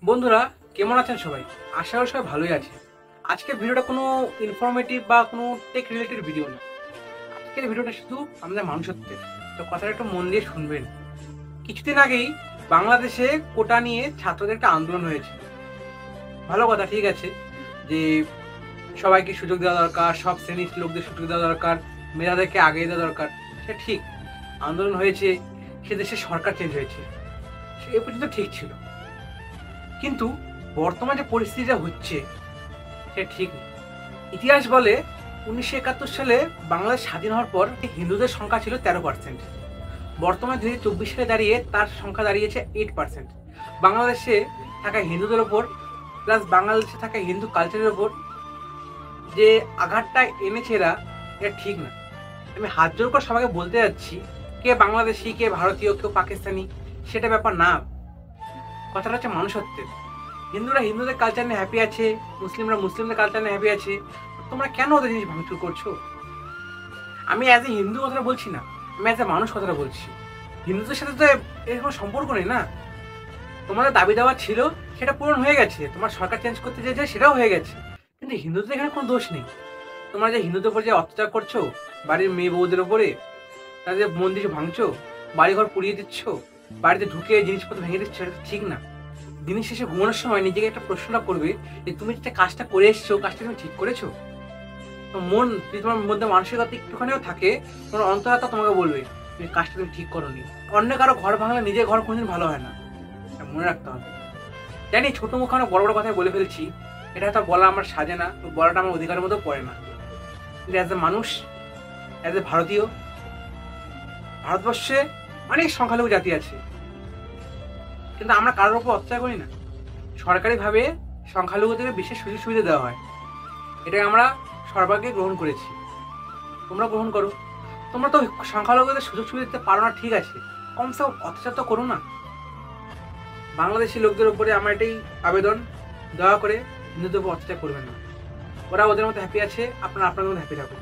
বন্ধুরা, কেমন আছেন সবাই? আশা করি সবাই ভালোই আছে। আজকের ভিডিওটা কোনো ইনফরমেটিভ বা কোনো টেক রিলেটেড ভিডিও না। আজকের ভিডিওটা শুধু আমাদের মানুষত্বের। তো কথাটা একটু মন দিয়ে শুনবেন। কিছুদিন আগেই বাংলাদেশে কোটা নিয়ে ছাত্রদের একটা আন্দোলন হয়েছে। ভালো কথা, ঠিক আছে, যে সবাইকে সুযোগ দেওয়া দরকার, সব শ্রেণীর লোকদের সুযোগ দেওয়া দরকার, মেধাদেরকে আগিয়ে দেওয়া দরকার। সেটা ঠিক, আন্দোলন হয়েছে, সে দেশে সরকার চেঞ্জ হয়েছে, সে এ পর্যন্ত ঠিক ছিল। কিন্তু বর্তমানে যে পরিস্থিতিটা হচ্ছে সেটা ঠিক নেই। ইতিহাস বলে 1971 সালে বাংলাদেশ স্বাধীন হওয়ার পর হিন্দুদের সংখ্যা ছিল 13%। বর্তমানে 2024 সালে দাঁড়িয়ে তার সংখ্যা দাঁড়িয়েছে 8%। বাংলাদেশে থাকা হিন্দুদের ওপর প্লাস বাংলাদেশে থাকা হিন্দু কালচারের ওপর যে আঘাতটা এনেছে এরা, এটা ঠিক না। আমি হাত জোর করে সবাইকে বলতে যাচ্ছি, কে বাংলাদেশি, কে ভারতীয়, কেউ পাকিস্তানি, সেটা ব্যাপার না। কথাটা হচ্ছে মানুষত্বের। হিন্দুরা হিন্দুদের কালচার নিয়ে হ্যাপি আছে, মুসলিমরা মুসলিমদের কালচার নিয়ে হ্যাপি আছে। তোমরা কেন ওদের জিনিস ভাঙচুর করছো? আমি অ্যাজ এ হিন্দু কথাটা বলছি না, আমি অ্যাজ এ মানুষ কথাটা বলছি। হিন্দুদের সাথে তো এর কোনো সম্পর্ক নেই না। তোমাদের দাবি দাওয়া ছিল, সেটা পূরণ হয়ে গেছে। তোমার সরকার চেঞ্জ করতে চেয়েছে, সেটাও হয়ে গেছে। কিন্তু হিন্দুদের এখানে কোনো দোষ নেই। তোমরা যে হিন্দুদের উপর যে অত্যাচার করছো, বাড়ির মেয়ে বউদের ওপরে, তাদের মন্দির ভাঙছো, বাড়িঘর পুড়িয়ে দিচ্ছ, বাড়িতে ঢুকে জিনিসপত্র ভেঙে দিচ্ছ, এটা ঠিক না। দিনের শেষে ঘুমানোর সময় নিজেকে একটা প্রশ্নটা করবে যে তুমি যে কাজটা করে এসছো, কাজটা তুমি ঠিক করেছো? মন, যদি তোমার মধ্যে মানসিকতা একটুখানিও থাকে, তোমার অন্তরাত্মা তোমাকে বলবে তুমি কাজটা তুমি ঠিক করোনি। অন্য কারো ঘর ভাঙলে নিজের ঘর কোনোদিন ভালো হয় না, এটা মনে রাখতে হবে। জানি ছোট মুখে অনেক বড় বড় কথাই বলে ফেলছি, এটা হয়তো বলা আমার সাজে না, বলাটা আমার অধিকারের মধ্যে পড়ে না। কিন্তু অ্যাজ এ মানুষ, অ্যাজ এ ভারতীয়, ভারতবর্ষে অনেক সংখ্যালঘু জাতি আছে, কিন্তু আমরা কারোর উপর অত্যাচার করি না। সরকারিভাবে সংখ্যালঘুদের বিশেষ সুযোগ সুবিধা দেওয়া হয়, এটাকে আমরা সর্বাগ্রে গ্রহণ করেছি। তোমরা গ্রহণ করো। তোমরা তো সংখ্যালঘুদের সুযোগ সুবিধা দিতে পারো না, ঠিক আছে, কমসে কম অত্যাচার তো করো না। বাংলাদেশি লোকদের উপরে আমার এটাই আবেদন, দয়া করে হিন্দুদের উপর অত্যাচার করবেন না। ওরা ওদের মধ্যে হ্যাপি আছে, আপনারা আপনাদের মধ্যে হ্যাপি থাকুন।